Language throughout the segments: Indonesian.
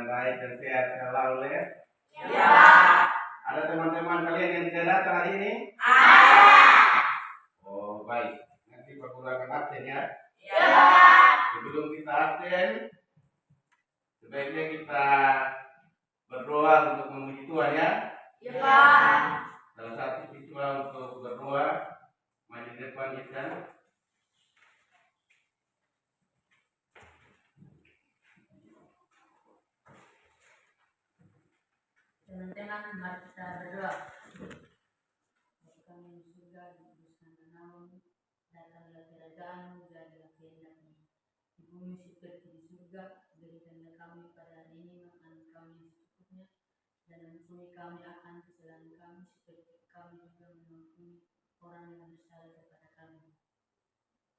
baik dan sehat selalu ya. Ya. Ada teman-teman kalian yang tidak datang hari ini? Ada. Oh baik, nanti pergunakan absen ya. Ya. Sebelum kita absen, sebaiknya kita berdoa untuk memuji Tuhan ya. Ya. Salah satu ritual untuk berdoa, maju di depan kita. Teman-teman, mari kita berdoa. Bapa kami yang di surga, dikuduskan namamu, datanglah kerajaanmu, jadilah kehendakmu di bumi seperti di surga. Berikanlah kami pada hari ini makanan kami yang secukupnya, dan ampuni kami akan kesalahan kami seperti kami juga mengampuni orang yang bersalah kepada kami.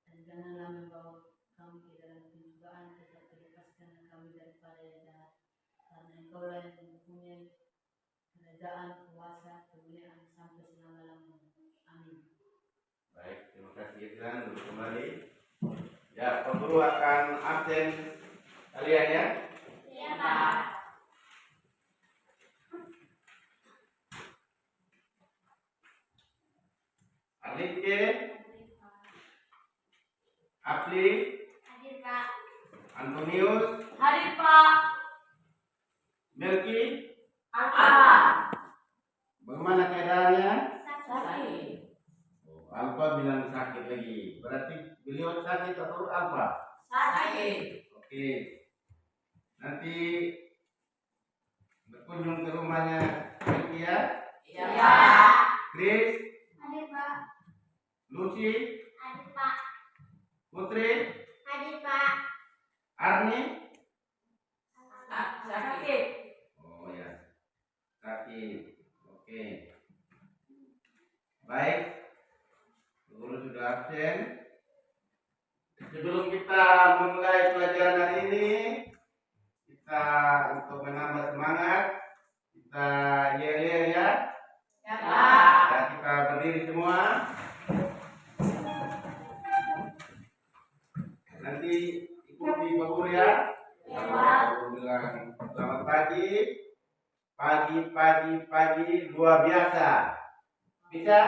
Dan janganlah membawa kami ke dalam pencobaan, tetapi lepaskanlah kami daripada yang jahat. Karena Engkaulah yang mempunyai kerajaan, kuasa, kemuliaan sampai selama-lamanya. Amin. Baik, terima kasih Tuhan. Duduk kembali. Ya, pemburu akan absen kalian ya. Ya, Pak. Alike, Apli, Hadir, Pak. Antonius, Hadir, Pak. Melki. Apa? Bagaimana keadaannya? Sakit. Oh, Alfa bilang sakit lagi. Berarti beliau sakit atau Alfa? Sakit. Oke. Nanti berkunjung ke rumahnya Melki ya. Ya. Chris, Hadir, Pak. Lucy, Hadir, Pak. Putri, Hadir, Pak. Arni. Sakit. Oh ya, sakit. Oke. Baik. Guru sudah absen. Sebelum kita memulai pelajaran hari ini, kita untuk menambah semangat, kita yel-yel ya. Ya, Pak. Ya, kita berdiri semua. Nanti ikuti Pak Guru ya. Ya, Pak. Guru bilang selamat pagi. Pagi luar biasa. Bisa?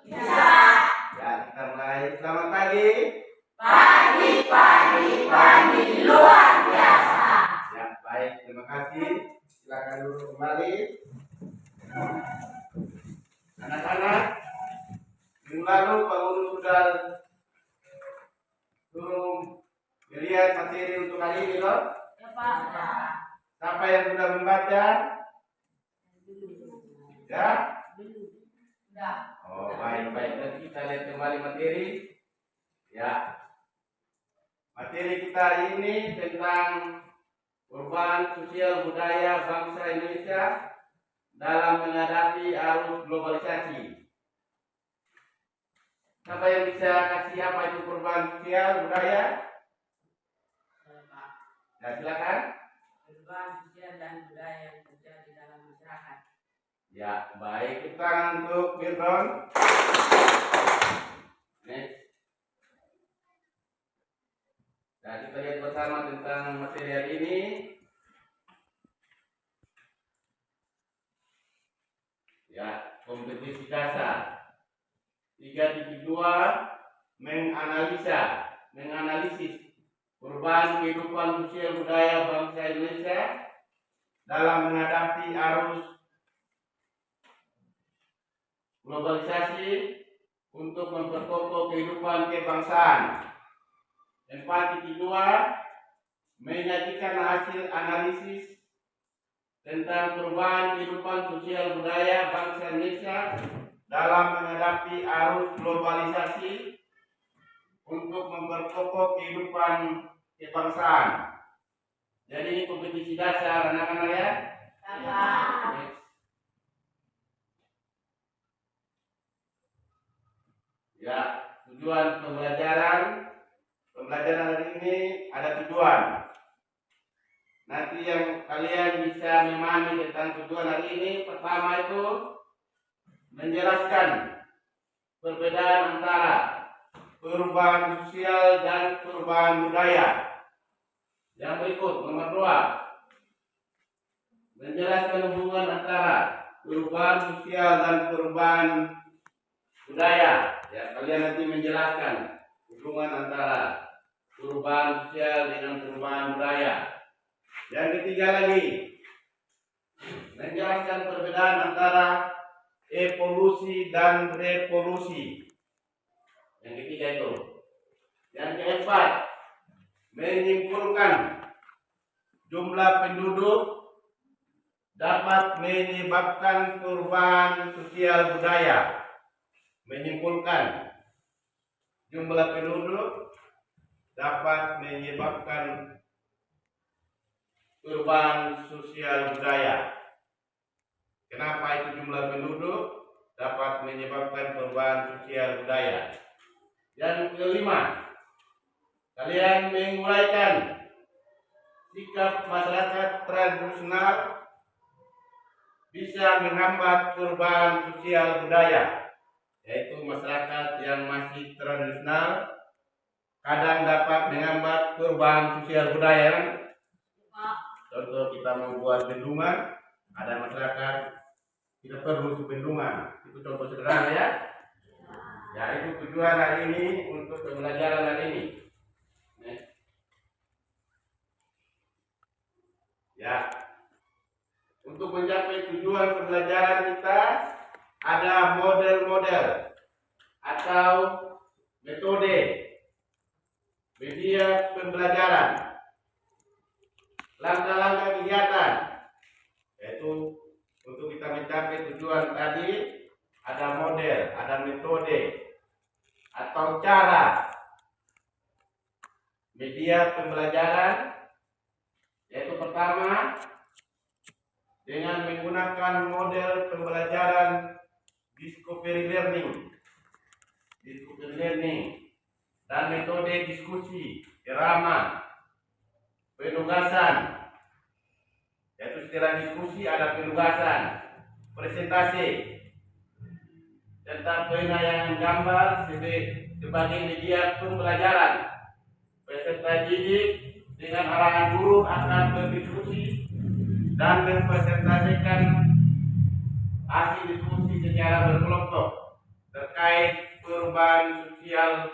Bisa. Ya, kita mulai. Selamat pagi. Pagi luar biasa. Ya, baik. Terima kasih. Silakan duduk kembali. Anak-anak, minggu lalu Pak Guru sudah suruh melihat materi untuk hari ini loh. Ya, Pak. Siapa yang sudah membaca? Ya? Sudah. Oh, baik. Nanti kita lihat kembali materi. Ya. Materi kita hari ini tentang perubahan sosial budaya bangsa Indonesia dalam menghadapi arus globalisasi. Siapa yang bisa kasih apa itu perubahan sosial budaya? Pak. Ya, silakan. Perubahan sosial dan budaya yang terjadi dalam masyarakat. Ya, baik. Tepuk tangan untuk Firron. Next. Nah, kita lihat bersama tentang materi hari ini. Ya, kompetisi dasar 3.2 menganalisis perubahan kehidupan sosial budaya bangsa Indonesia dalam menghadapi arus globalisasi untuk memperkokoh kehidupan kebangsaan. 4.2 menyajikan hasil analisis tentang perubahan kehidupan sosial budaya bangsa Indonesia dalam menghadapi arus globalisasi untuk memperkokoh kehidupan kebangsaan. Jadi ini kompetisi dasar anak-anak ya. Ya, tujuan pembelajaran hari ini ada tujuan. Nanti yang kalian bisa memahami tentang tujuan hari ini, pertama itu menjelaskan perbedaan antara perubahan sosial dan perubahan budaya. Yang berikut nomor 2, menjelaskan hubungan antara perubahan sosial dan perubahan budaya. Ya, kalian nanti menjelaskan hubungan antara perubahan sosial dengan perubahan budaya. Yang ketiga lagi, menjelaskan perbedaan antara evolusi dan revolusi. Yang ketiga itu. Yang keempat, menyimpulkan jumlah penduduk dapat menyebabkan perubahan sosial budaya. Menyimpulkan jumlah penduduk dapat menyebabkan perubahan sosial budaya. Kenapa itu jumlah penduduk dapat menyebabkan perubahan sosial budaya? Yang kelima, kalian menguraikan sikap masyarakat tradisional bisa menghambat perubahan sosial budaya, yaitu masyarakat yang masih tradisional kadang dapat menghambat perubahan sosial budaya. Contoh, kita membuat bendungan, ada masyarakat tidak perlu bendungan, itu contoh sederhana ya. Ya, itu tujuan hari ini untuk pembelajaran hari ini. Ya, untuk mencapai tujuan pembelajaran kita ada model-model atau metode media pembelajaran, langkah-langkah kegiatan, yaitu untuk kita mencapai tujuan tadi ada model, ada metode atau cara media pembelajaran, yaitu pertama dengan menggunakan model pembelajaran discovery learning dan metode diskusi, irama, penugasan. Yaitu setelah diskusi ada penugasan, presentasi, tentang penayangan gambar sebagai media pembelajaran. Peserta didik dengan arahan guru akan berdiskusi dan mempresentasikan hasil diskusi secara berkelompok terkait perubahan sosial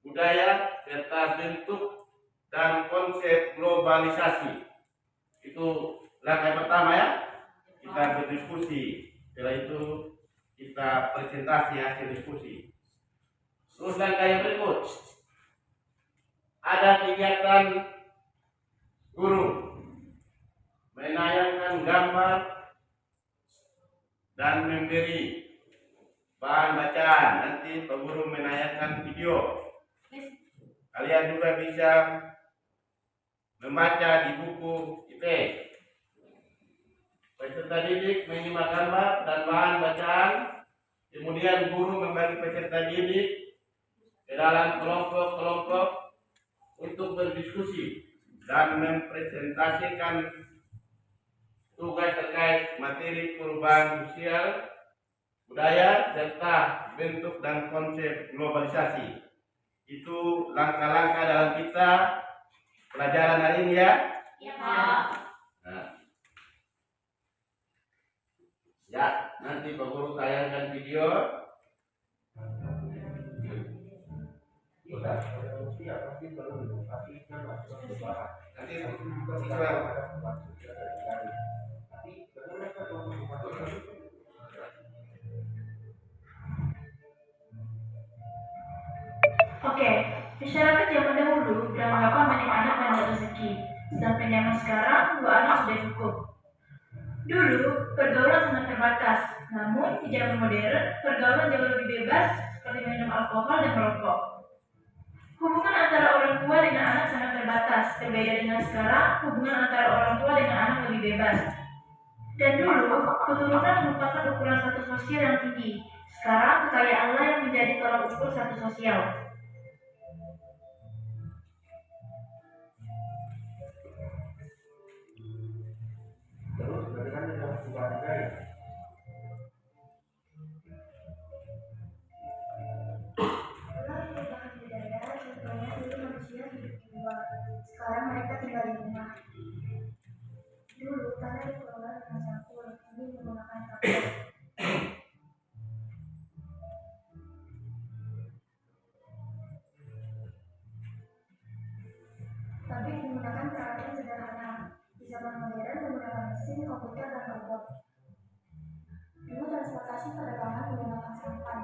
budaya serta bentuk dan konsep globalisasi. Itu langkah pertama ya, kita berdiskusi. Setelah itu kita presentasi hasil diskusi. Terus langkah yang berikut, ada kegiatan guru menayangkan gambar dan memberi bahan bacaan. Nanti Pak Guru menayangkan video. Kalian juga bisa membaca di buku IP. Peserta didik menyimak gambar dan bahan bacaan, kemudian guru membagi peserta didik ke dalam kelompok-kelompok untuk berdiskusi dan mempresentasikan tugas terkait materi perubahan sosial budaya serta bentuk dan konsep globalisasi. Itu langkah-langkah dalam kita pelajaran hari ini ya. Ya, Pak. Nah. Ya, nanti Pak Guru tayangkan video. Nanti Oke, masyarakat zaman dahulu beranggapan banyak anak dan rezeki. Sampai zaman sekarang, 2 anak sudah cukup. Dulu, pergaulan sangat terbatas. Namun, di zaman modern, pergaulan jauh lebih bebas, seperti minum alkohol dan merokok. Hubungan antara orang tua dengan anak sangat terbatas. Berbeda dengan sekarang, hubungan antara orang tua dengan anak lebih bebas. Dan dulu, keturunan merupakan ukuran status sosial yang tinggi. Sekarang, kekayaanlah yang menjadi tolak ukur status sosial. terus bagaimana dengan perubahan budaya? Contohnya dulu manusia hidup di luar, sekarang mereka tinggal di rumah. Dulu bagaimana dikelola dengan campur, ini menggunakan kapur. Tapi menggunakan peralatan sederhana. Di zaman modern menggunakan mesin, komputer, dan robot. Dulu transportasi perdagangan menggunakan sampan.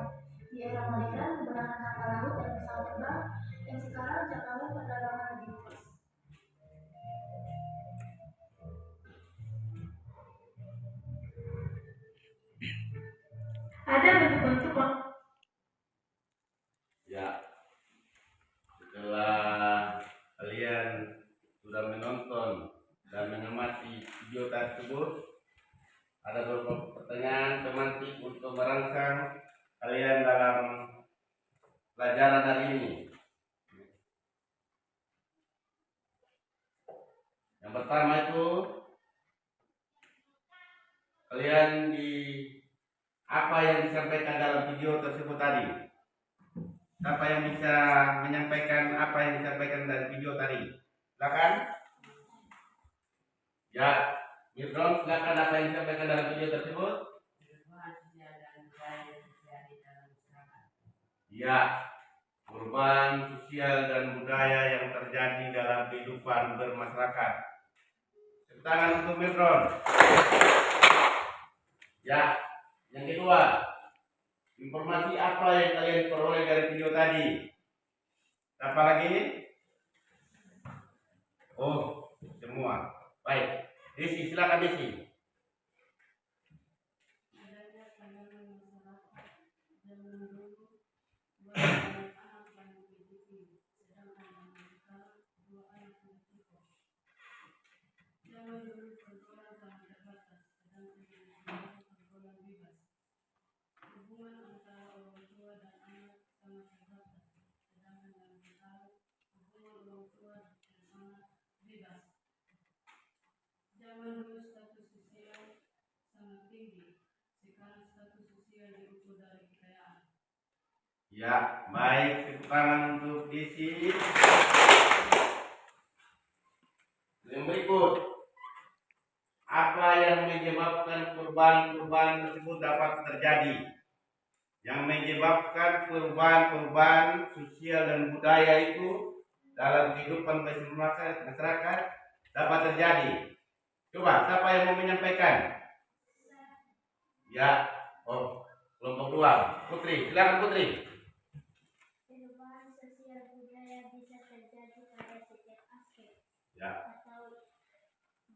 Di era modern menggunakan kapal laut dan pesawat terbang yang sekarang jangkauan perdagangan lebih luas. Ada bentuk-bentuk Ya, setelah kalian sudah menonton dan mengamati video tersebut, ada beberapa pertanyaan tematik untuk merangsang kalian dalam pelajaran hari ini. Yang pertama itu, kalian apa yang disampaikan dalam video tersebut tadi? Siapa yang bisa menyampaikan apa yang disampaikan dari video tadi? Silakan. Ya, Mirron, silakan apa yang disampaikan dalam video tersebut? Ya, perubahan sosial dan budaya yang terjadi dalam kehidupan bermasyarakat. Tepuk tangan untuk Mirron. Ya, yang kedua, informasi apa yang kalian peroleh dari video tadi? Apa lagi? Oh, semua. Baik. Desi, silakan Desi. Zaman dulu status sosial sangat tinggi, sekarang status sosial diukur dari kekayaan. Ya, baik. Tepuk tangan untuk Desi. Yang berikut, apa yang menyebabkan perubahan-perubahan tersebut dapat terjadi? Yang menyebabkan perubahan-perubahan sosial dan budaya itu dalam kehidupan masyarakat dapat terjadi. Coba, siapa yang mau menyampaikan? Ya, kelompok 2. Putri, silakan Putri. Perubahan sosial budaya bisa terjadi pada setiap aspek Ya, atau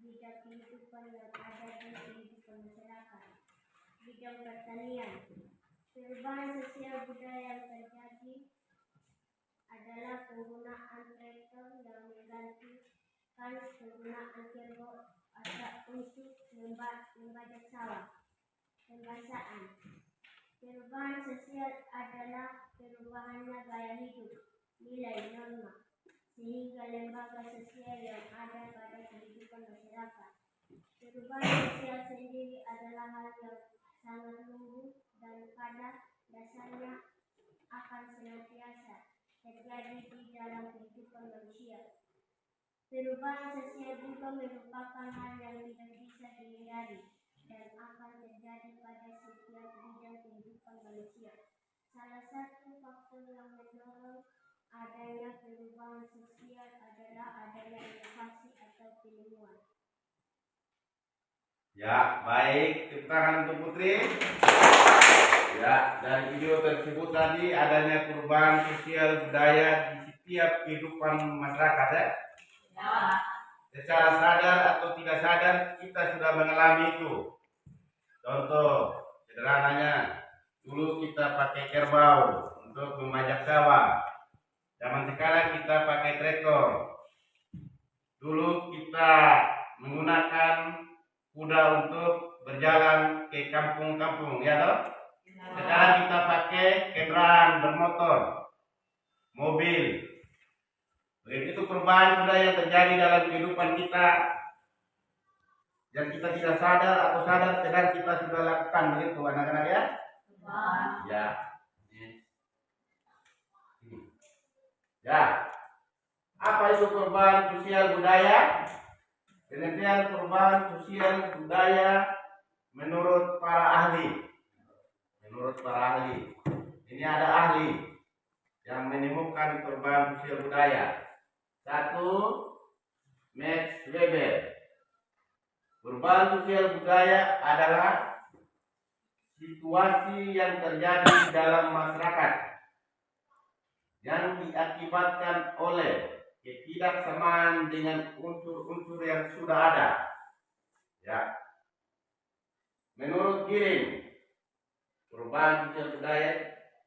bidang kehidupan yang ada di kehidupan masyarakat. Bidang pertanian. Perubahan sosial budaya yang terjadi adalah penggunaan traktor yang menggantikan penggunaan kerbau untuk membajak sawah. Pembasaan. Perubahan sosial adalah perubahannya gaya hidup, nilai norma, sehingga lembaga sosial yang ada pada kehidupan masyarakat. Perubahan sosial sendiri adalah hal yang sangat lugu dan pada dasarnya akan senantiasa terjadi di dalam kehidupan manusia. Perubahan sosial juga merupakan hal yang tidak bisa dihindari dan akan terjadi pada setiap bidang kehidupan manusia. Salah satu faktor yang mendorong adanya perubahan sosial adalah adanya inovasi atau penemuan. ya, baik. Tepuk tangan untuk Putri. Ya, dari video tersebut tadi adanya perubahan sosial budaya di setiap kehidupan masyarakat ya. Secara sadar atau tidak sadar kita sudah mengalami itu. Contoh sederhananya, dulu kita pakai kerbau untuk membajak sawah. Zaman sekarang kita pakai traktor. Dulu kita menggunakan kuda untuk berjalan ke kampung-kampung, ya toh? Sekarang kita pakai kendaraan bermotor, mobil. Begitu perubahan budaya yang terjadi dalam kehidupan kita yang kita tidak sadar atau sadar sedang kita sudah lakukan begitu anak-anak ya. Ya. Ya. Apa itu perubahan sosial budaya? Pengertian perubahan sosial budaya menurut para ahli. Ini ada ahli yang menemukan perubahan sosial budaya. 1. Max Weber. Perubahan sosial budaya adalah situasi yang terjadi dalam masyarakat yang diakibatkan oleh ketidaksamaan dengan unsur-unsur yang sudah ada. Ya. Menurut Giring, perubahan sosial budaya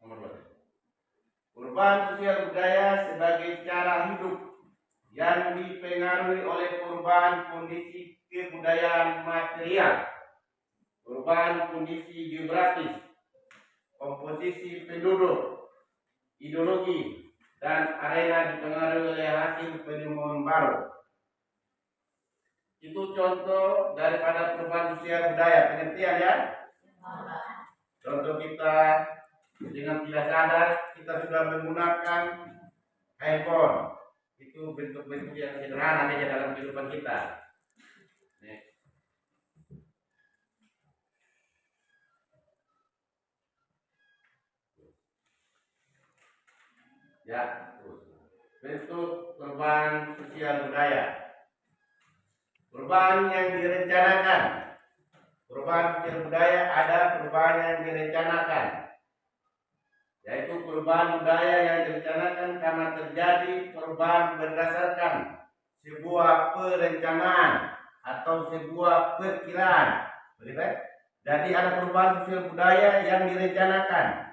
nomor 2. Perubahan sosial budaya sebagai cara hidup yang dipengaruhi oleh perubahan kondisi kebudayaan material, perubahan kondisi geografis, komposisi penduduk, ideologi, dan arena dipengaruhi oleh hasil penemuan baru. Itu contoh daripada perubahan sosial budaya. Pengertian ya? Contoh kita dengan tidak sadar kita sudah menggunakan handphone. Itu bentuk-bentuk yang sederhana saja dalam kehidupan kita. Ya, terus. Bentuk perubahan sosial budaya. Perubahan yang direncanakan. Perubahan sosial budaya ada perubahan yang direncanakan. Yaitu perubahan budaya yang direncanakan karena terjadi perubahan berdasarkan sebuah perencanaan atau sebuah perkiraan. Begitu? Jadi ada perubahan sosial budaya yang direncanakan.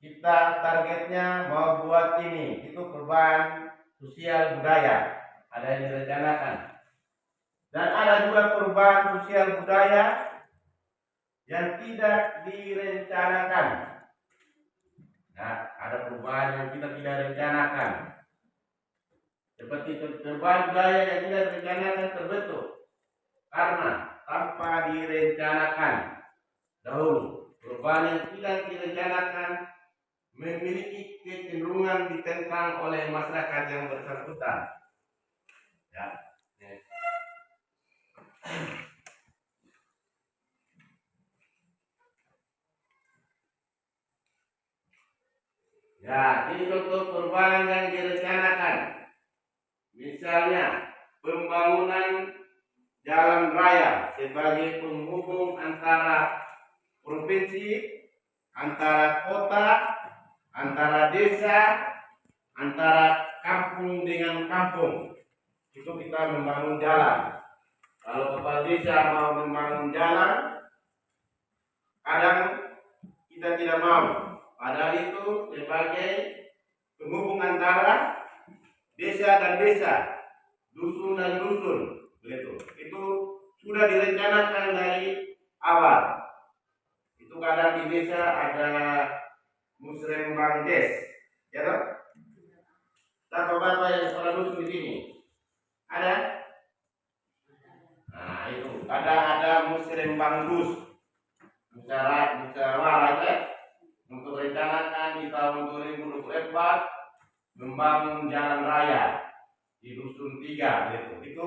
Kita targetnya mau buat ini, itu perubahan sosial budaya, ada yang direncanakan. Dan ada juga perubahan sosial budaya yang tidak direncanakan. Nah, ada perubahan yang kita tidak rencanakan. Seperti perubahan budaya yang tidak direncanakan terbentuk karena tanpa direncanakan dahulu. Perubahan yang tidak direncanakan memiliki kecenderungan ditentang oleh masyarakat yang bersangkutan. Ya. Ya, ini contoh perubahan yang direncanakan. Misalnya, pembangunan jalan raya sebagai penghubung antara provinsi, antara kota, antara desa, antara kampung dengan kampung. Itu kita membangun jalan. Kalau kepala desa mau membangun jalan, kadang kita tidak mau. Padahal itu sebagai penghubung antara desa dan desa, dusun dan dusun, begitu. Itu sudah direncanakan dari awal. Itu kadang di desa ada musrembang des, ya toh? Bapak-bapak yang sekolah dusun di sini ada? Nah itu ada musrembang dus, musyawarah ya, untuk rencanakan di tahun 2024 membangun jalan raya di dusun 3 gitu. Itu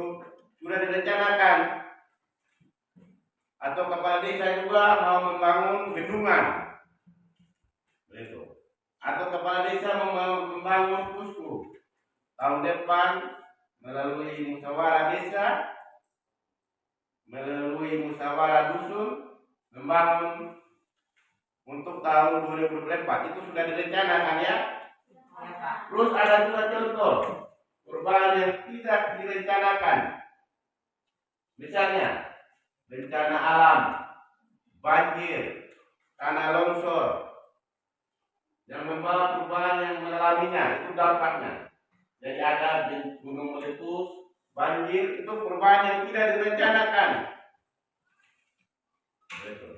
sudah direncanakan. Atau kepala desa juga mau membangun bendungan, begitu. Atau kepala desa mau membangun posko tahun depan melalui musyawarah desa, melalui musyawarah dusun membangun untuk tahun 2024. Itu sudah direncanakan ya. Terus ada juga contoh perubahan yang tidak direncanakan. Misalnya bencana alam, banjir, tanah longsor, yang membawa perubahan yang mengalaminya, itu dampaknya. Jadi ada gunung meletus, banjir, itu perubahan yang tidak direncanakan. Betul.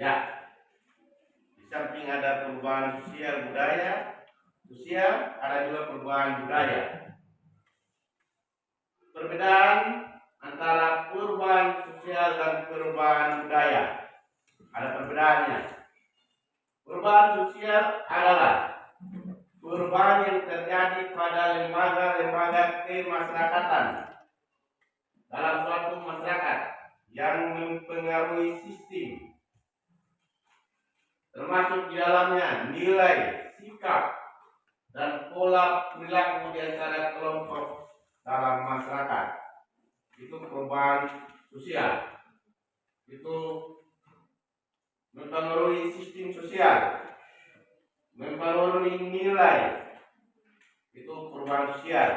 Ya, di samping ada perubahan sosial ada juga perubahan budaya. Perbedaan antara perubahan sosial dan perubahan budaya. ada perbedaannya. Perubahan sosial adalah perubahan yang terjadi pada lembaga-lembaga kemasyarakatan dalam suatu masyarakat yang mempengaruhi sistem, termasuk di dalamnya nilai, sikap, dan pola perilaku di antara kelompok dalam masyarakat. Itu perubahan sosial. Itu mempengaruhi sistem sosial, mempengaruhi nilai. Itu perubahan sosial.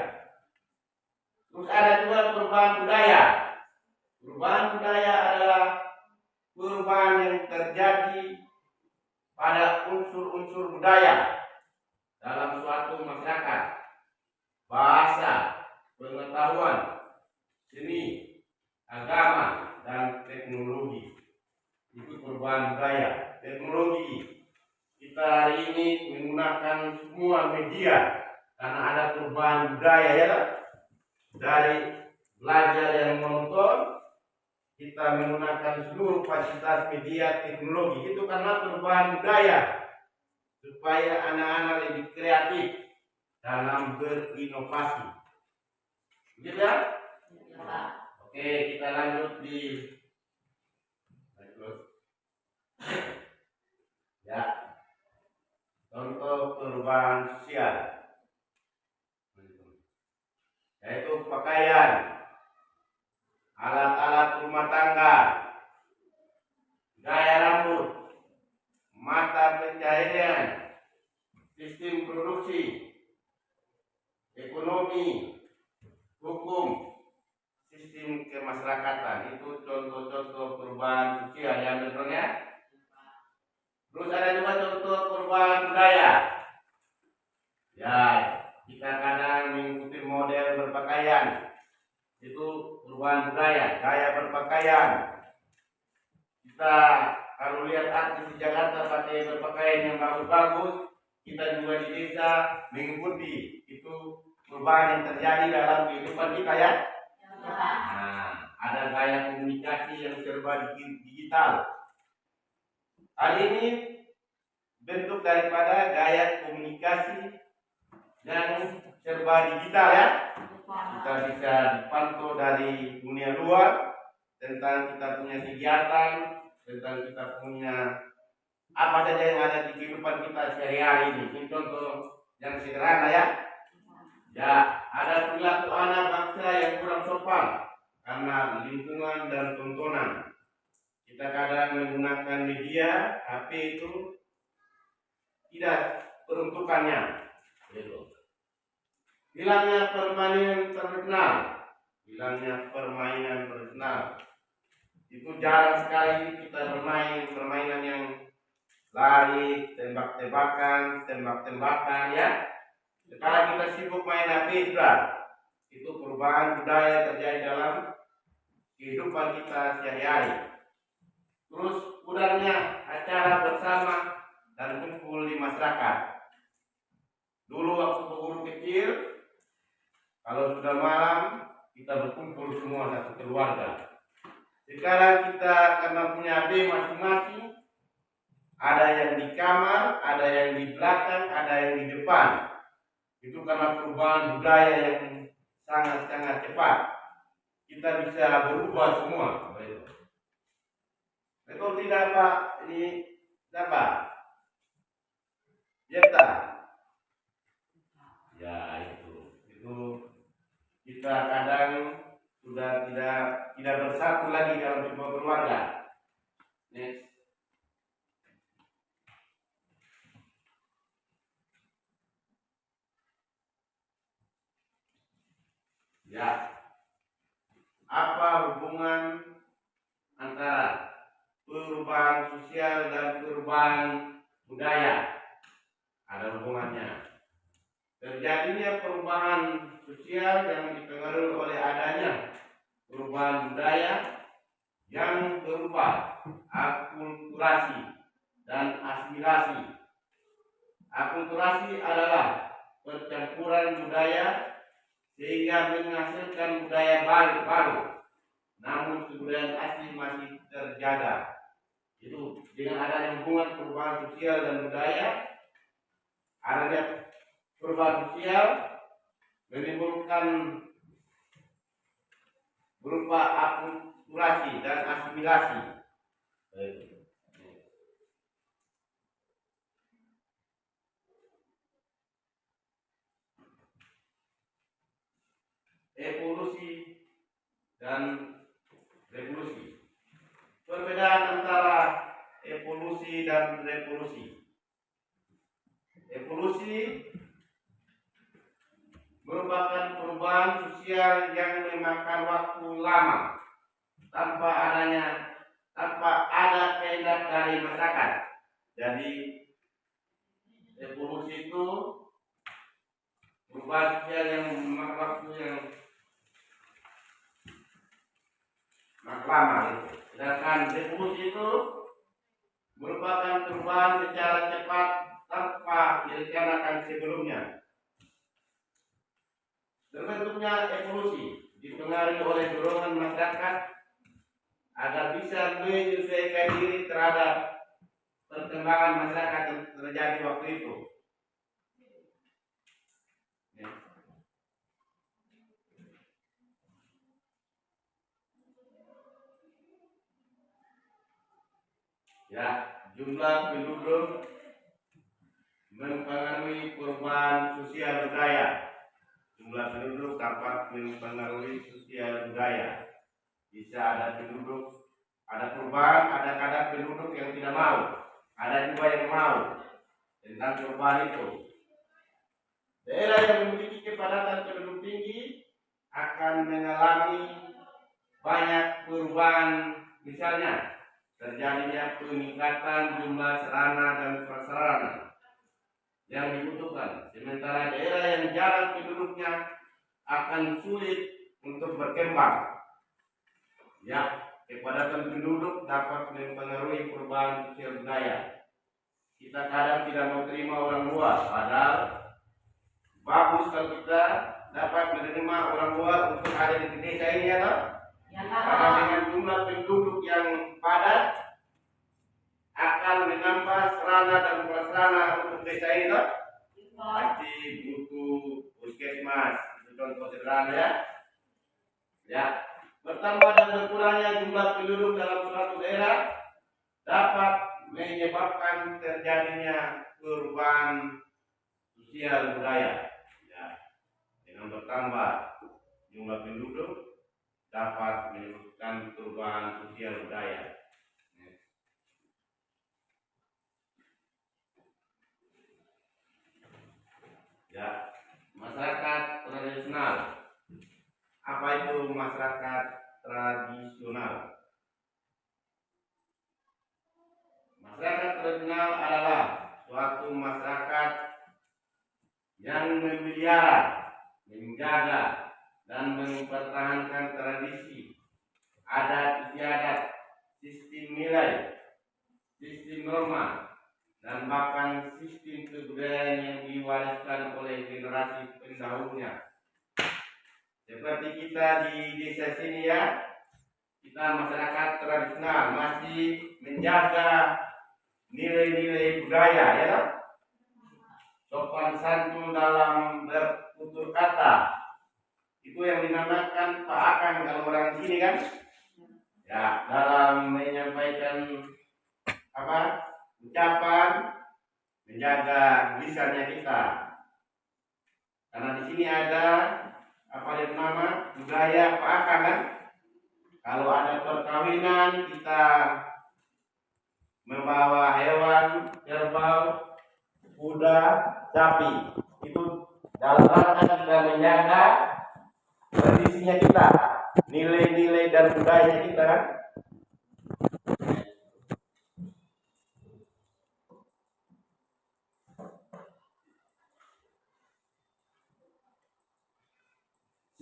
Terus ada juga perubahan budaya. Perubahan budaya adalah perubahan yang terjadi pada unsur-unsur budaya dalam suatu masyarakat. Bahasa, pengetahuan, seni, agama, dan teknologi. Itu perubahan budaya. Teknologi, kita hari ini menggunakan semua media karena ada perubahan budaya, ya kan? Dari belajar yang menonton, kita menggunakan seluruh fasilitas media teknologi. Itu karena perubahan budaya, supaya anak-anak lebih kreatif dalam berinovasi. Begitu ya? Oke, kita lanjut di ya, contoh perubahan sosial, yaitu pakaian, alat-alat rumah tangga, gaya rambut, mata pencaharian, sistem produksi, ekonomi, hukum, sistem kemasyarakatan. Itu contoh-contoh perubahan sosial yang sebenarnya. Terus ada juga contoh perubahan budaya. Ya, kita kadang mengikuti model berpakaian. Itu perubahan budaya, gaya berpakaian. Kita kalau lihat artis di Jakarta pakai berpakaian yang bagus-bagus, kita juga di desa mengikuti. Itu perubahan yang terjadi dalam kehidupan kita, ya. Nah, ada gaya komunikasi yang serba digital. Hal ini bentuk daripada gaya komunikasi yang serba digital, ya. Kita bisa dipantau dari dunia luar tentang kita punya kegiatan, tentang kita punya apa saja yang ada di kehidupan kita sehari-hari ini. Ini contoh yang sederhana, ya. Ya, ada perilaku anak bangsa yang kurang sopan karena lingkungan dan tontonan. Kita kadang menggunakan media, HP itu tidak peruntukannya. Hilangnya permainan tradisional. Itu jarang sekali kita bermain permainan yang lari, tembak-tembakan, ya. Sekarang kita sibuk main HP sudah. Itu perubahan budaya terjadi dalam kehidupan kita sehari-hari. Terus kurangnya acara bersama dan kumpul di masyarakat. Dulu waktu guru kecil, kalau sudah malam kita berkumpul semua satu keluarga. Sekarang kita karena punya HP masing-masing, ada yang di kamar, ada yang di belakang, ada yang di depan. Itu karena perubahan budaya yang sangat-sangat cepat. Kita bisa berubah semua. Betul tidak, Pak? Ini siapa? Jeta. Ya, itu kita kadang sudah tidak bersatu lagi dalam sebuah keluarga. Next. Ya, apa hubungan antara perubahan sosial dan perubahan budaya? Ada hubungannya. Terjadinya perubahan sosial yang dipengaruhi oleh adanya perubahan budaya yang berupa akulturasi dan asimilasi. Akulturasi adalah percampuran budaya sehingga menghasilkan budaya baru, namun kebudayaan asli masih terjaga. Itu dengan adanya hubungan perubahan sosial dan budaya, adanya perubahan sosial menimbulkan berupa akulturasi dan asimilasi. Evolusi dan revolusi. Perbedaan antara evolusi dan revolusi. Evolusi merupakan perubahan sosial yang memakan waktu lama tanpa ada kehendak dari masyarakat. Jadi evolusi itu perubahan sosial yang memakan waktu yang lama. Sedangkan revolusi itu merupakan perubahan secara cepat tanpa direncanakan sebelumnya. Terbentuknya evolusi dipengaruhi oleh dorongan masyarakat agar bisa menyesuaikan diri terhadap perkembangan masyarakat yang terjadi waktu itu. Ya, jumlah penduduk mempengaruhi perubahan sosial budaya. Jumlah penduduk dapat mempengaruhi sosial budaya. Bisa ada penduduk, ada perubahan, ada kadang penduduk yang tidak mau, ada juga yang mau tentang perubahan itu. Daerah yang memiliki kepadatan penduduk tinggi akan mengalami banyak perubahan, misalnya terjadinya peningkatan jumlah sarana dan prasarana yang dibutuhkan, sementara daerah yang jarang penduduknya akan sulit untuk berkembang. Ya, kepadatan penduduk dapat mempengaruhi perubahan sosial budaya. Kita kadang tidak mau terima orang luar, padahal bagus kalau kita dapat menerima orang luar untuk ada di desa ini, ya toh? Karena dengan jumlah penduduk yang padat akan menambah sarana dan prasarana untuk desa ini, toh? Pasti butuh puskesmas, itu contoh sederhana ya. Ya, bertambah dan berkurangnya jumlah penduduk dalam suatu daerah dapat menyebabkan terjadinya perubahan sosial budaya. Ya, dengan bertambah jumlah penduduk dapat menyebabkan perubahan sosial budaya. Ya, masyarakat tradisional. Apa itu masyarakat tradisional? Masyarakat tradisional adalah suatu masyarakat yang memelihara, menjaga, dan mempertahankan tradisi, adat istiadat, sistem nilai, sistem norma, dan bahkan sistem kebudayaan yang diwariskan oleh generasi pendahulunya. Seperti kita di desa sini ya, kita masyarakat tradisional masih menjaga nilai-nilai budaya ya toh? Sopan santun dalam bertutur kata, itu yang dinamakan Pak Akang kalau orang sini kan. Ya, dalam menyampaikan ucapan, menjaga lisannya kita. Karena di sini ada nama budaya Pak Akang kan. Kalau ada perkawinan kita membawa hewan kerbau, kuda, sapi. Itu dalam rangka kita menjaga tradisinya kita, nilai-nilai dan budaya kita kan.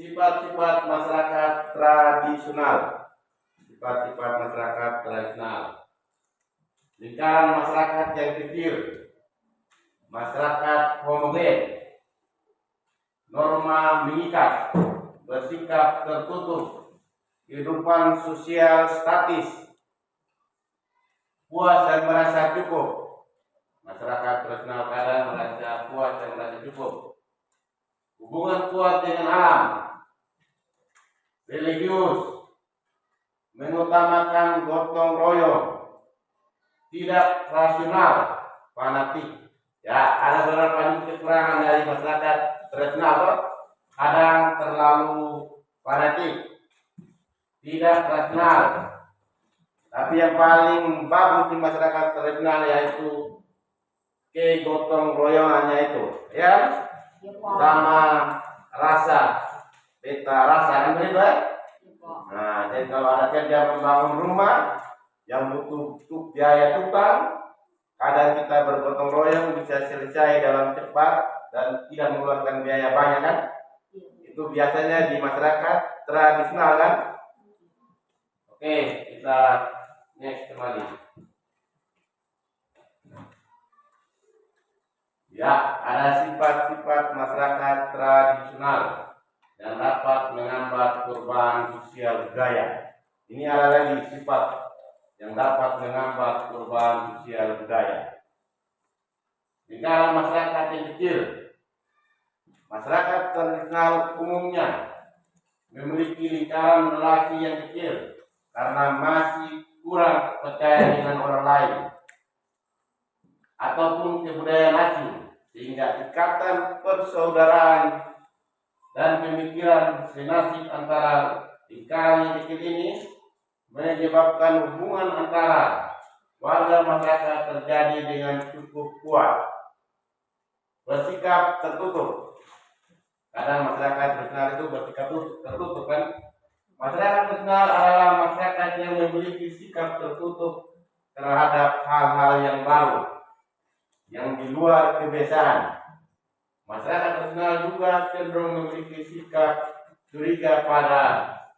Sifat-sifat masyarakat tradisional. Sifat-sifat masyarakat tradisional. Lingkaran masyarakat yang kecil, masyarakat homogen, norma mengikat, bersikap tertutup, kehidupan sosial statis, puas dan merasa cukup. Masyarakat tradisional kadang merasa puas dan merasa cukup. Hubungan kuat dengan alam, religius, mengutamakan gotong royong, tidak rasional, fanatik. Ya, ada beberapa kekurangan dari masyarakat tradisional. Kadang terlalu fanatik, tidak rasional. Tapi yang paling bagus di masyarakat tradisional yaitu kegotong royongannya itu, ya, sama rasa, beta rasa kan begitu ya. Nah, jadi kalau ada kerja membangun rumah yang butuh biaya tukang, kadang kita bergotong royong bisa selesai dalam cepat dan tidak mengeluarkan biaya banyak kan? Itu biasanya di masyarakat tradisional kan? Oke, kita next kembali. Ya, ada sifat-sifat masyarakat tradisional yang dapat menghambat perubahan sosial budaya. Ini ada lagi sifat yang dapat menghambat perubahan sosial budaya. Negara masyarakat yang kecil, masyarakat tradisional umumnya memiliki lingkaran relasi yang kecil karena masih kurang percaya dengan orang lain ataupun kebudayaan asing, sehingga ikatan persaudaraan dan pemikiran senasib antara lingkaran yang kecil ini menyebabkan hubungan antara warga masyarakat terjadi dengan cukup kuat, bersikap tertutup. Kadang masyarakat tradisional itu bersikap tertutup kan. Masyarakat tradisional adalah masyarakat yang memiliki sikap tertutup terhadap hal-hal yang baru, yang di luar kebiasaan. Masyarakat tradisional juga cenderung memiliki sikap curiga pada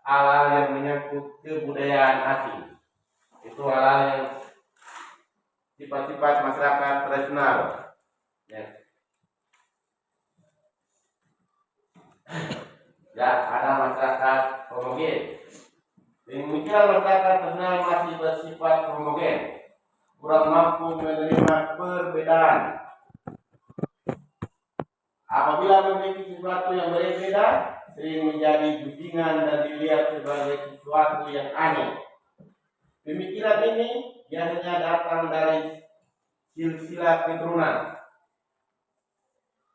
hal-hal yang menyangkut kebudayaan asing. Itu hal-hal yang sifat-sifat masyarakat tradisional. Ya, ada masyarakat homogen. Demikian masyarakat tradisional masih bersifat homogen, kurang mampu menerima perbedaan. Apabila memiliki sesuatu yang berbeda, sering menjadi tudingan dan dilihat sebagai sesuatu yang aneh. Pemikiran ini biasanya datang dari silsilah keturunan,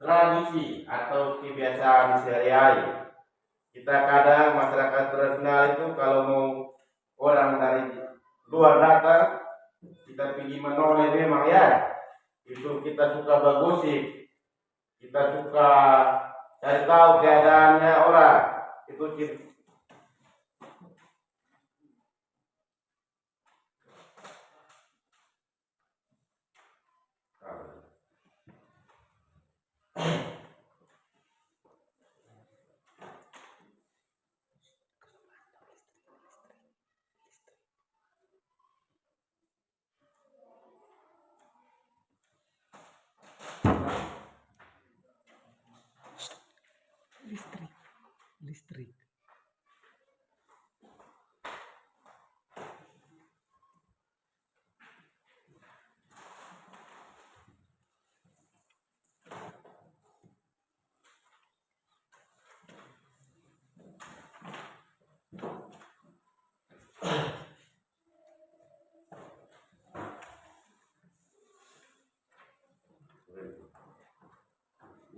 tradisi atau kebiasaan sehari-hari. Kita kadang masyarakat tradisional itu kalau mau orang dari luar datang, kita pergi menoleh memang ya. Itu kita suka bergosip, kita suka cari tahu keadaannya orang. Itu listrik.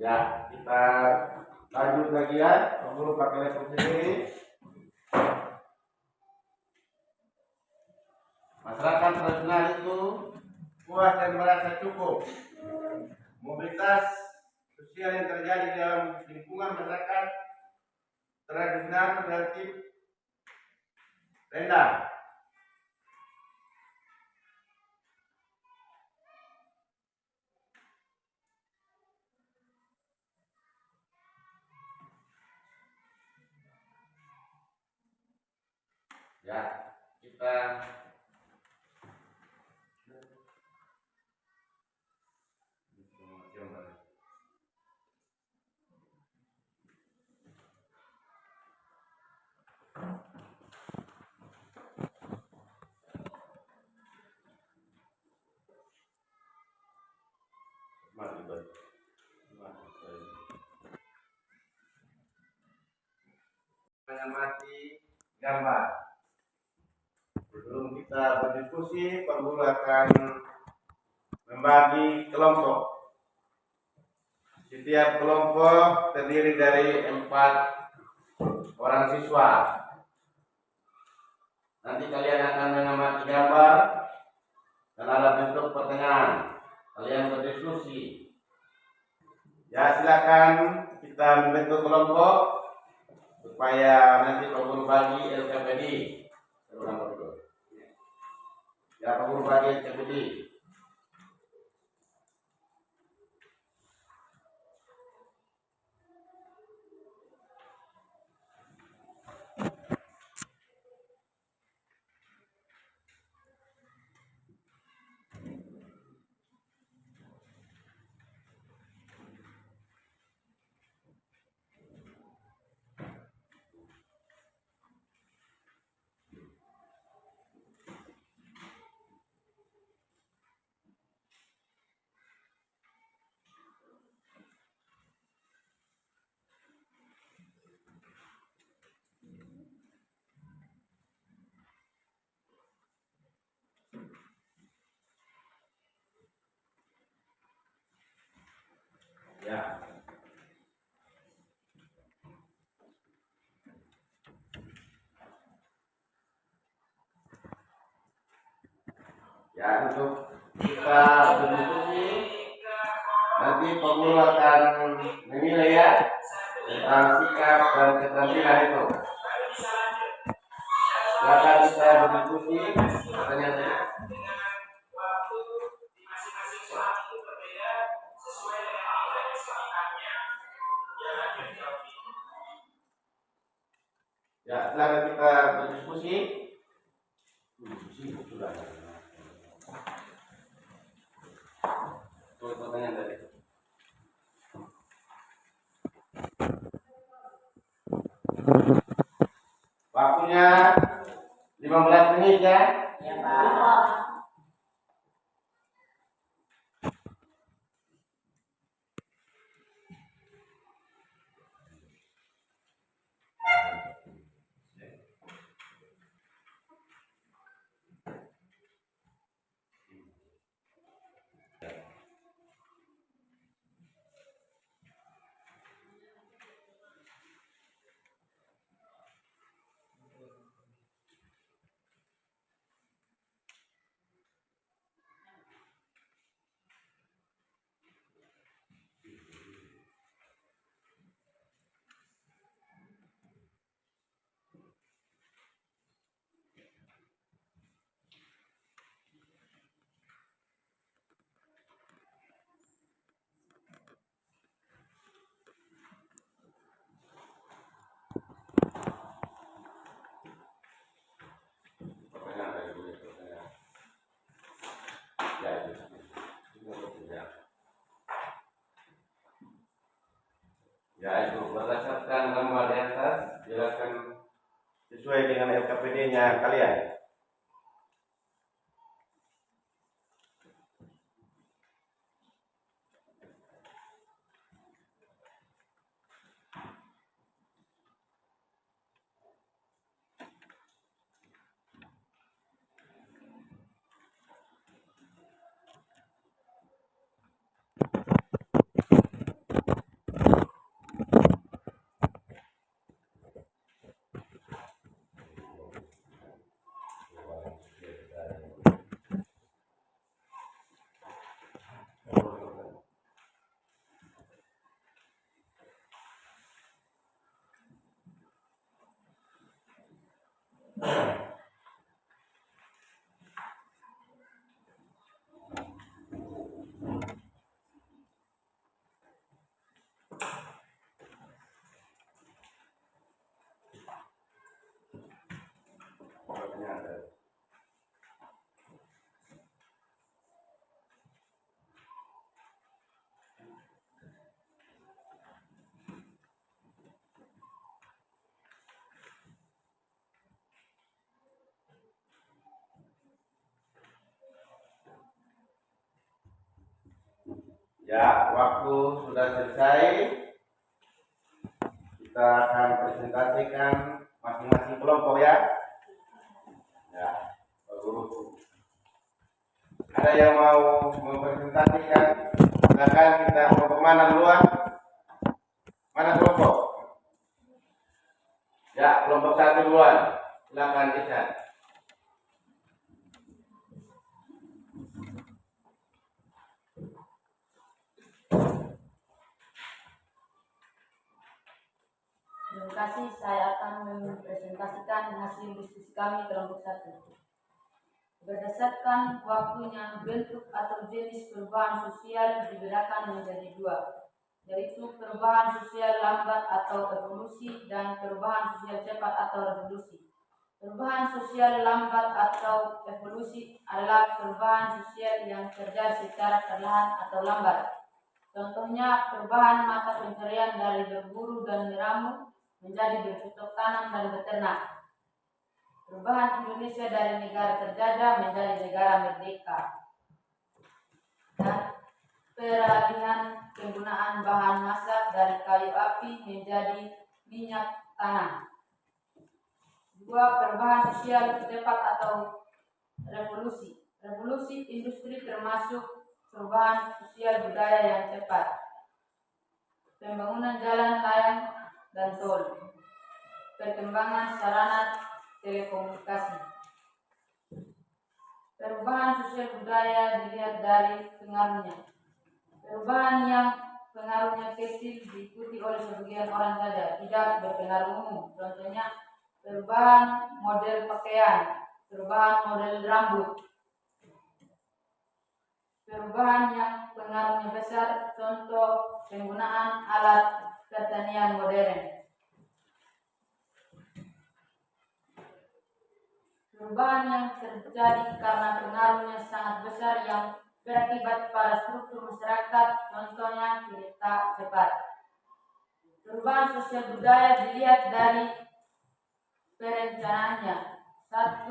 ya, kita lanjut lagi ya. Guru pakai laptop sendiri. Masyarakat tradisional itu puas dan merasa cukup. Mobilitas sosial yang terjadi dalam lingkungan masyarakat tradisional relatif rendah. Ya, kita mengamati gambar. Sebelum kita berdiskusi, Pak Guru akan membagi kelompok. Setiap kelompok terdiri dari 4 orang siswa. Nanti kalian akan mengamati gambar dan ada bentuk pertanyaan. Kalian berdiskusi. Ya, silakan kita membentuk kelompok supaya nanti Pak Guru bagi LKPD. Ya, Pak Guru bagi LKPD. Ya. Ya, untuk kita berdiskusi nanti Pak Guru akan menilai ya tentang sikap dan keterampilan itu. Silakan kita berdiskusi, pertanyaan. Ya, silakan kita berdiskusi. Sudah. Pertanyaan tadi. Waktunya 15 menit ya. Ya, Pak. Ya, itu berdasarkan gambar di atas, silakan sesuai dengan LKPD-nya kalian. Ya, waktu sudah selesai. Kita akan presentasikan masing-masing kelompok ya. Ya, Pak Guru. Ada yang mau mempresentasikan? Silakan, kita kelompok mana duluan? Mana kelompok? Ya, kelompok 1 duluan. Silakan Isan. Terima kasih, saya akan mempresentasikan hasil diskusi kami kelompok 1. Berdasarkan waktunya, bentuk atau jenis perubahan sosial dibedakan menjadi 2, yaitu perubahan sosial lambat atau evolusi dan perubahan sosial cepat atau revolusi. Perubahan sosial lambat atau evolusi adalah perubahan sosial yang terjadi secara perlahan atau lambat. Contohnya, perubahan mata pencarian dari berburu dan meramu menjadi bercocok tanam dan beternak. Perubahan Indonesia dari negara terjajah menjadi negara merdeka. Dan peralihan penggunaan bahan masak dari kayu api menjadi minyak tanah. 2. Perubahan sosial cepat atau revolusi. Revolusi industri termasuk perubahan sosial budaya yang cepat. Pembangunan jalan, layang, dan tol. Perkembangan sarana telekomunikasi. Perubahan sosial budaya dilihat dari pengaruhnya. Perubahan yang pengaruhnya kecil diikuti oleh sebagian orang saja, tidak berpengaruh umum. Contohnya, perubahan model pakaian, perubahan model rambut. Perubahan yang pengaruhnya besar, contoh penggunaan alat pertanian modern. Perubahan yang terjadi karena pengaruhnya sangat besar yang berakibat pada struktur masyarakat, contohnya kereta cepat. Perubahan sosial budaya dilihat dari perencanaannya. 1.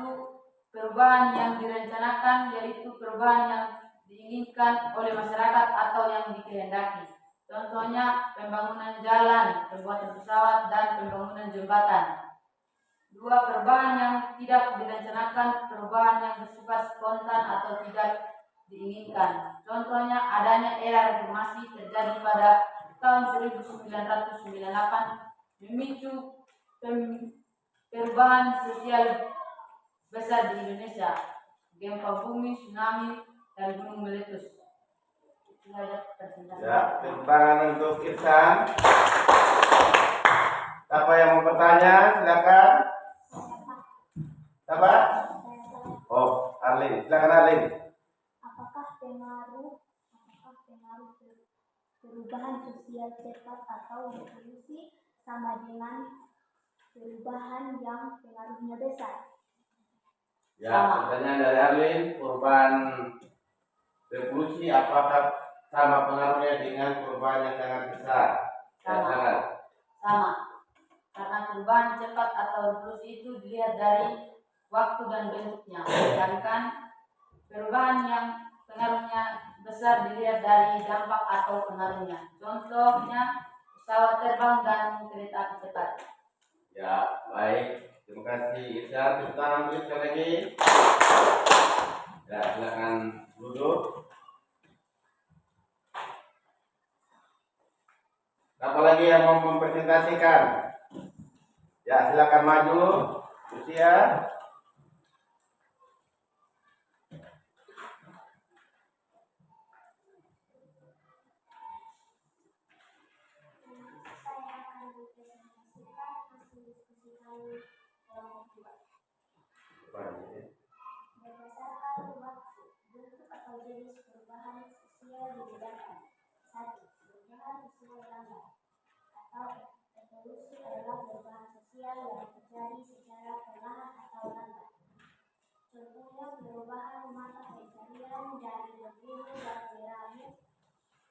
Perubahan yang direncanakan, yaitu perubahan yang diinginkan oleh masyarakat atau yang dikehendaki. Contohnya pembangunan jalan, pembuatan pesawat, dan pembangunan jembatan. 2. Perubahan yang tidak direncanakan, perubahan yang bersifat spontan atau tidak diinginkan. Contohnya adanya era reformasi terjadi pada tahun 1998 memicu perubahan sosial besar di Indonesia, gempa bumi, tsunami, dan gunung meletus. Ya, tepuk tangan untuk Irsan. Siapa yang mau bertanya? Silakan. Siapa? Oh, Arlin. Silakan Arlin. Apakah pengaruh perubahan sosial cepat atau revolusi sama dengan perubahan yang pengaruhnya besar? Ya, pertanyaan dari Arlin, perubahan revolusi apakah sama pengaruhnya dengan perubahan yang sangat besar? Sama. Karena perubahan cepat atau revolusi itu dilihat dari waktu dan bentuknya, sedangkan perubahan yang pengaruhnya besar dilihat dari dampak atau pengaruhnya. Contohnya pesawat terbang dan kereta api cepat. Ya, baik. Terima kasih Irsan. Tepuk tangan dulu sekali lagi. Ya, silakan duduk. Siapa lagi yang mau mempresentasikan? Ya, silakan maju. Usia. Saya akan mempresentasikan hasil diskusi kami kelompok 2. Berdasarkan waktu, bentuk atau jenis perubahan sosial dibedakan. 1. Perubahan sosial lambat atau evolusi adalah perubahan sosial yang terjadi secara perlahan atau lambat. Contohnya perubahan mata pencarian dari berburu dan meramu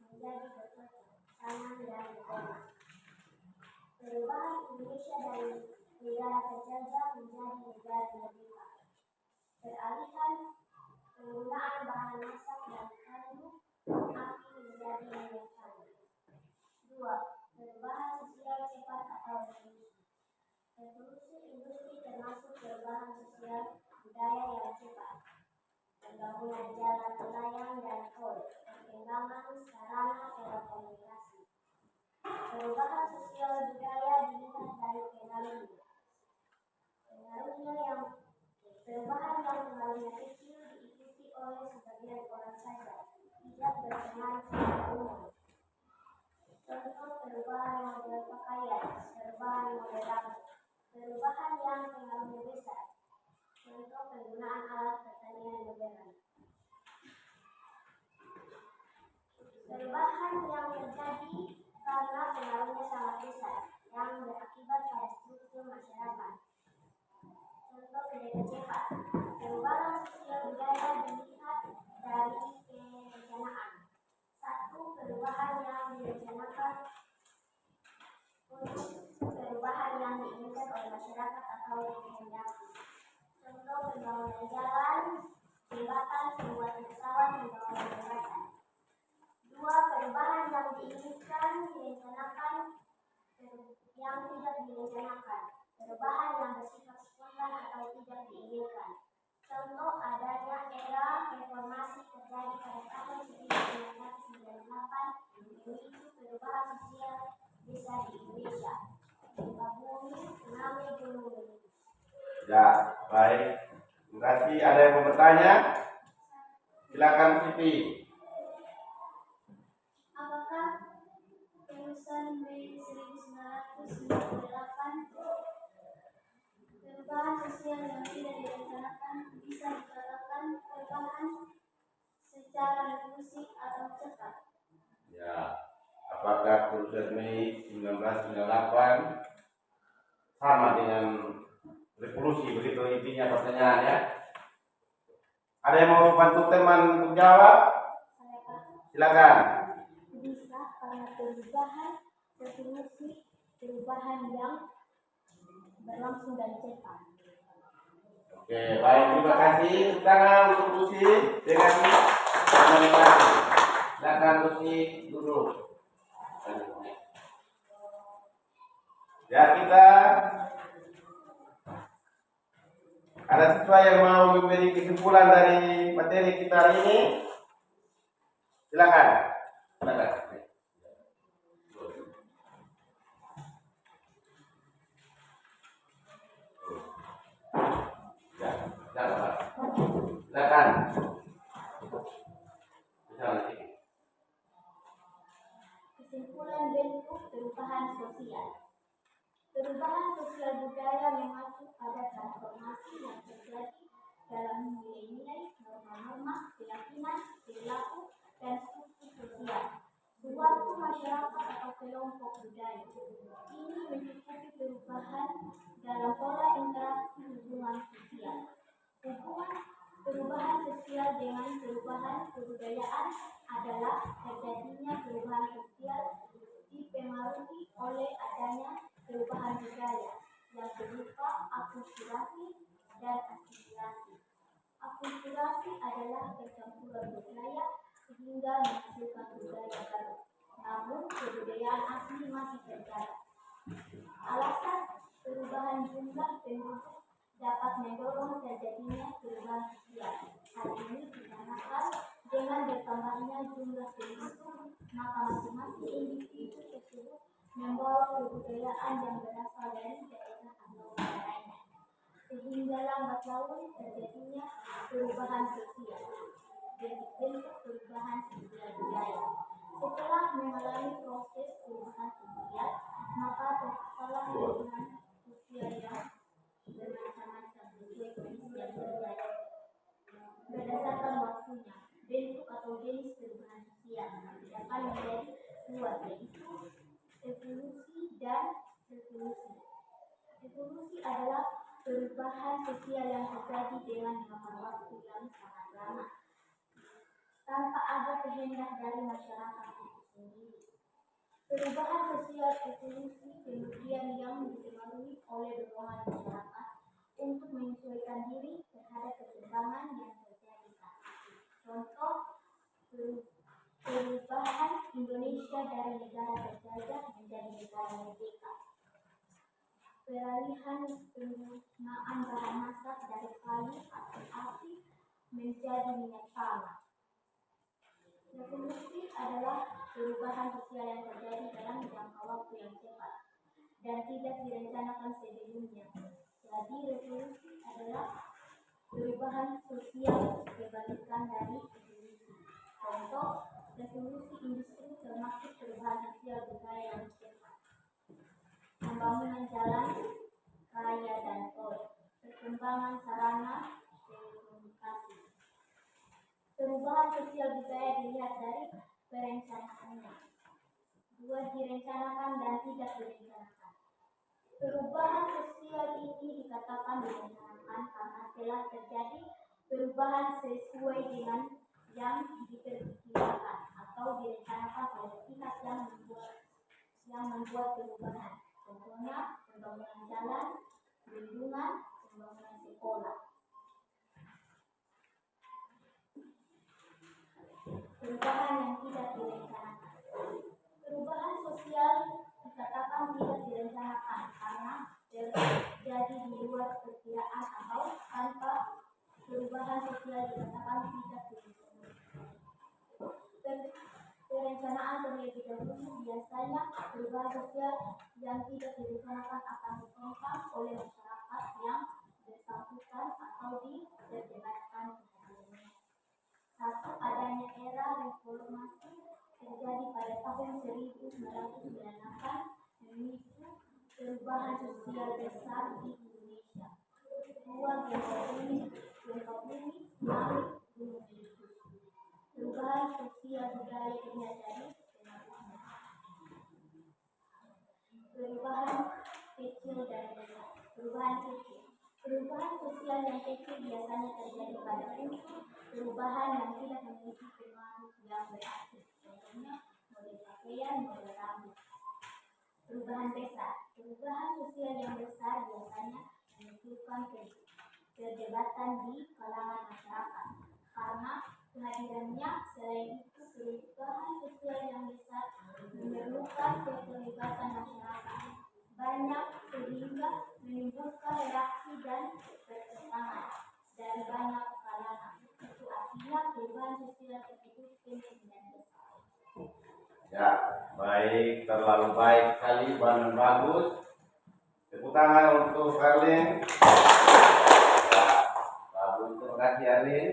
menjadi bercocok tanam dan beternak. Perubahan Indonesia dari negara terjajah menjadi negara merdeka. Peralihan penggunaan bahan masak dan kayu api menjadi minyak tanah. 2. Perubahan sosial cepat atau revolusi. Revolusi sosial budaya yang cepat, pembangunan jalan layang dan tol, perkembangan sarana telekomunikasi. Perubahan sosial budaya dilihat dari pengaruhnya. Perubahan yang pengaruhnya kecil diikuti oleh sebagian orang saja, tidak berpengaruh secara umum. Contoh perubahan model pakaian, perubahan model rambut, perubahan yang pengaruhnya besar. Contoh penggunaan alat pertanian modern. Perubahan yang terjadi karena pengaruhnya sangat besar, yang berakibat pada struktur masyarakat. Contoh kereta cepat. Perubahan sosial budaya dilihat dari perencanaan. Satu, perubahan yang direncanakan untuk perubahan yang diinginkan oleh masyarakat atau dikehendaki. Contoh pembangunan jalan, jembatan, pembuatan pesawat, pembangunan jembatan. Dua, perubahan yang diinginkan, direncanakan, yang tidak direncanakan. Perubahan yang bersifat spontan atau tidak diinginkan. Contoh adanya era reformasi terjadi pada tahun 1998 memicu perubahan sosial besar di Indonesia. Gempa bumi, tsunami, gunung meletus. Ya, baik. Terima kasih. Ada yang mau bertanya? Silakan Siti. Apakah kelulusan Mei 1998 perubahan sosial yang tidak direncanakan bisa dikatakan perubahan secara revolusi atau cepat? Ya, apakah kelulusan Mei 1998 sama dengan revolusi? Begitu intinya pertanyaannya. Ada yang mau bantu teman untuk jawab? Silakan. Bisa karena perubahan revolusi, perubahan yang berlangsung dan cepat. Oke, baik, terima kasih. Tepuk tangan untuk Lucy dengan komunikasi. Silakan Lucy duduk. Ya, kita ada siswa yang mau memberi kesimpulan dari materi kita hari ini. Silakan. Silakan. Ya, silakan. Silakan. Kesimpulan bentuk perubahan sosial. Perubahan sosial budaya mengacu pada transformasi yang terjadi dalam nilai-nilai, norma-norma, keyakinan, perilaku, dan struktur sosial suatu masyarakat atau kelompok budaya. Ini mencakup perubahan dalam pola interaksi hubungan sosial. Hubungan perubahan sosial dengan perubahan kebudayaan adalah terjadinya perubahan sosial dipengaruhi oleh adanya perubahan budaya yang berupa akulturasi dan asimilasi. Akulturasi adalah percampuran budaya sehingga menghasilkan budaya baru, namun kebudayaan asli masih terjaga. Alasan perubahan jumlah penduduk dapat mendorong terjadinya perubahan sosial. Hal ini dikarenakan dengan bertambahnya jumlah penduduk, maka masing-masing individu tersebut membawa kebudayaan yang berasal dari daerah atau negaranya, sehingga lambat laun terjadinya perubahan sosial. Bentuk perubahan sosial budaya. Setelah mengalami proses perubahan sosial, maka terciptalah perubahan sosial yang bermacam-macam sesuai kondisi yang terjadi. Berdasarkan waktunya, bentuk atau jenis perubahan sosial akan menjadi dua, yaitu evolusi dan revolusi. Evolusi adalah perubahan sosial yang terjadi dengan memakan waktu yang sangat lama, tanpa ada kehendak dari masyarakat itu sendiri. Perubahan sosial evolusi kemudian yang dipengaruhi oleh dorongan masyarakat untuk menyesuaikan diri terhadap perkembangan yang terjadi saat itu. Contoh perubahan Indonesia dari negara terjajah menjadi negara merdeka. peralihan penggunaan bahan masak dari kayu atau api menjadi minyak tanah. Revolusi adalah perubahan sosial yang terjadi dalam jangka waktu yang cepat dan tidak direncanakan sebelumnya. Jadi revolusi adalah perubahan sosial kebalikan dari evolusi. Contoh, revolusi industri termasuk perubahan sosial budaya yang cepat. Pembangunan jalan, raya dan tol, perkembangan sarana telekomunikasi. Perubahan sosial budaya dilihat dari perencanaannya. 2. Direncanakan dan tidak direncanakan. Perubahan sosial ini dikatakan direncanakan karena telah terjadi perubahan sesuai dengan yang diperkirakan atau direncanakan oleh pihak yang membuat perubahan. Contohnya pembangunan jalan, bendungan, pembangunan sekolah. Perubahan yang tidak direncanakan. Perubahan sosial dikatakan tidak direncanakan karena terjadi di luar perkiraan atau tanpa perubahan sosial dikatakan tidak direncanakan. Perencanaan terlebih dahulu biasanya perubahan sosial yang tidak direncanakan akan ditentang oleh masyarakat yang bersangkutan atau diperdebatkan keadaannya. 1. Adanya era reformasi terjadi pada tahun 1998 memicu perubahan sosial besar di Indonesia. 2. Gempa bumi, tsunami, gunung meletus. Perubahan sosial budaya dilihat dari pengaruhnya. Perubahan kecil dan besar. Perubahan kecil. Perubahan sosial yang kecil biasanya terjadi pada unsur perubahan yang tidak memiliki pengaruh yang berarti. Contohnya model pakaian, model rambut. Perubahan besar. Perubahan sosial yang besar biasanya memunculkan perdebatan di kalangan masyarakat karena kehadirannya. Selain itu, perubahan sosial yang besar memerlukan keterlibatan masyarakat banyak sehingga menimbulkan reaksi dan pertentangan dari banyak kalangan. Itu artinya perubahan sosial tersebut penting dan besar. Ya, baik, terlalu baik sekali, bahan bagus. Tepuk tangan untuk Arlin. Ya, bagus, terima kasih Arlin.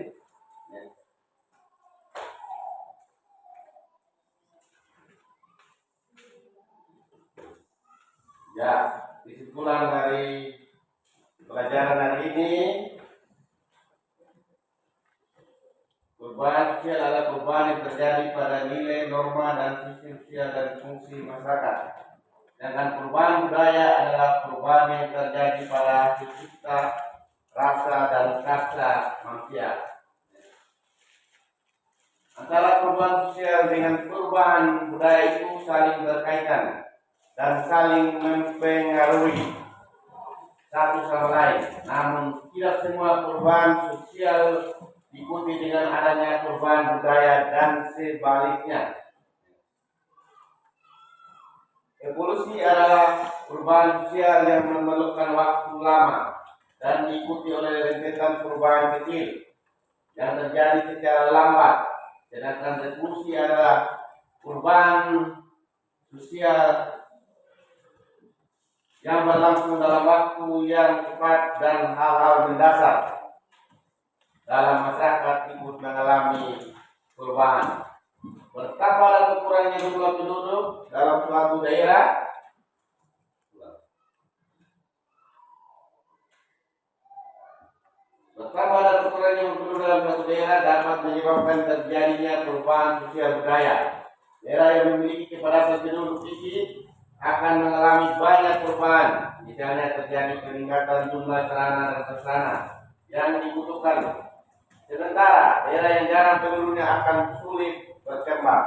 Ya, kesimpulan dari pelajaran hari ini, perubahan sosial adalah perubahan yang terjadi pada nilai, norma, dan sistem sosial dan fungsi masyarakat. Sedangkan perubahan budaya adalah perubahan yang terjadi pada cita, rasa, dan kasta manusia. Antara perubahan sosial dengan perubahan budaya itu saling berkaitan dan saling mempengaruhi satu sama lain. Namun tidak semua perubahan sosial diikuti dengan adanya perubahan budaya dan sebaliknya. Evolusi adalah perubahan sosial yang memerlukan waktu lama dan diikuti oleh rentetan perubahan kecil yang terjadi secara lambat. Sedangkan revolusi adalah perubahan sosial yang berlangsung dalam waktu yang cepat dan hal-hal mendasar dalam masyarakat ikut mengalami perubahan. Betapa dan berkurangnya jumlah penduduk dalam suatu daerah dapat menyebabkan terjadinya perubahan sosial budaya. Daerah yang memiliki kepadatan penduduk tinggi akan mengalami banyak perubahan. Misalnya terjadi peningkatan jumlah sarana dan prasarana yang dibutuhkan. Sementara daerah yang jarang penduduknya akan sulit berkembang.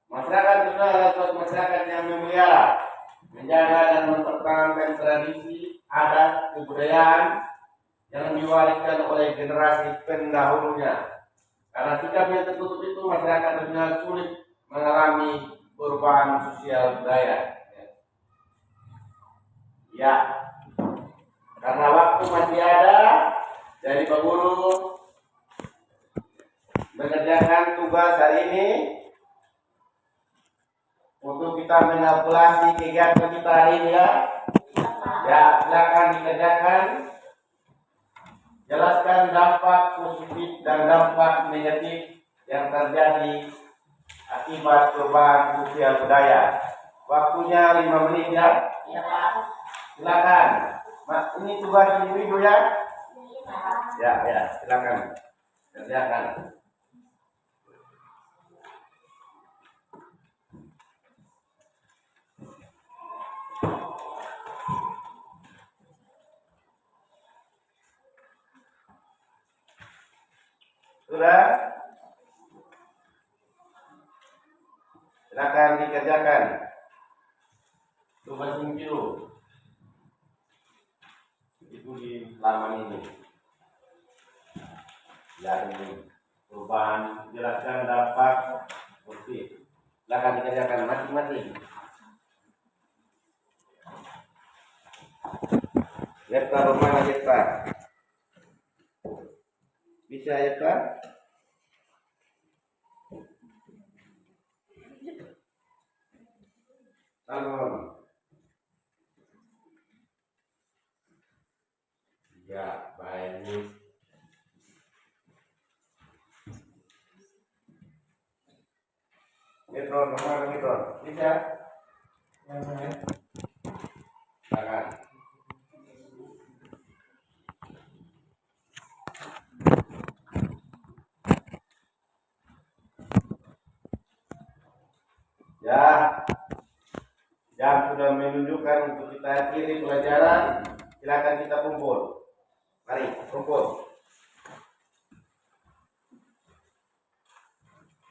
Masyarakat Sunda adalah suatu masyarakat yang memelihara, menjaga dan mempertahankan tradisi, adat, kebudayaan yang diwariskan oleh generasi pendahulunya. Karena sikap yang tertutup itu, masyarakat Sunda sulit mengalami perubahan sosial budaya. Ya, karena waktu masih ada, jadi Pak Guru mengerjakan tugas hari ini untuk kita mengevaluasi kegiatan kita hari ini ya. Ya, silakan dikerjakan. Jelaskan dampak positif dan dampak negatif yang terjadi akibat perubahan sosial budaya. Waktunya 5 menit ya. Ya Pak. Silakan. Ini tugas ibu-ibu ya. Ya, silakan kerjakan. Sudah? Silakan dikerjakan. Tugas minggu itu di halaman ini. Ya, ini perubahan, jelaskan dampak positif. Silakan dikerjakan masing-masing. Yeta Romana Yeta. Bisa Yeta? Salam. Ya, baik. Metro, nomor metro. Bisa? Silakan. Ya, jam sudah menunjukkan untuk kita akhiri pelajaran. Silakan kita kumpul. Mari, kumpul.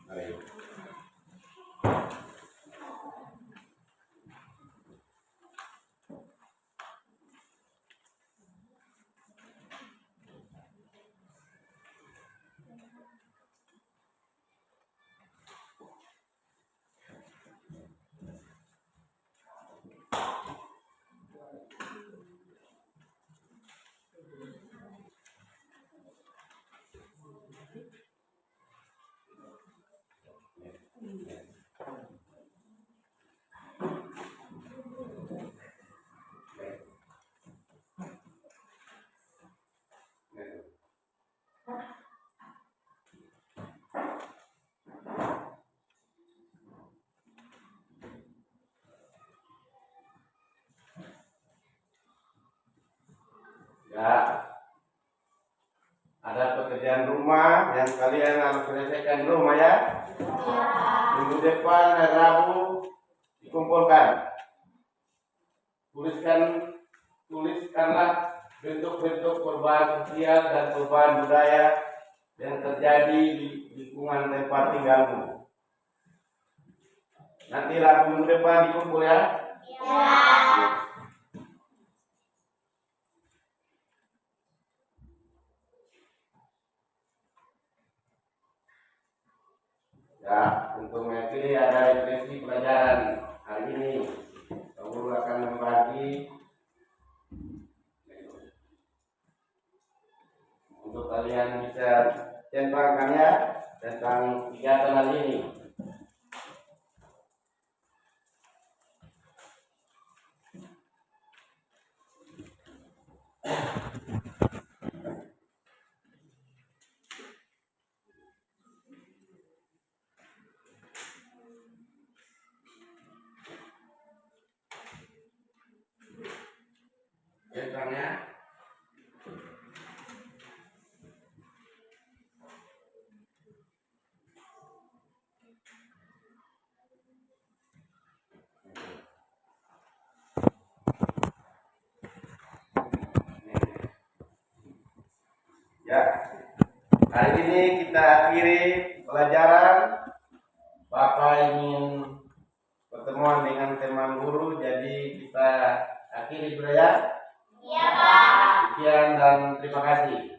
Mari. Ya, ada pekerjaan rumah yang kalian harus selesaikan di rumah ya. Minggu depan hari Rabu dikumpulkan. Tuliskanlah bentuk-bentuk perubahan sosial dan perubahan budaya yang terjadi di lingkungan tempat tinggalmu. Nanti Rabu minggu depan dikumpul ya. Ya, untuk mengakhiri ada refleksi pelajaran hari ini. Guru akan membagi untuk kalian bisa centangkan ya tentang kegiatan hari ini. Centangnya. Ya, hari ini kita akhiri pelajaran. Bapak ingin pertemuan dengan teman guru, jadi kita akhiri dulu ya. Iya Pak. Sekian dan terima kasih.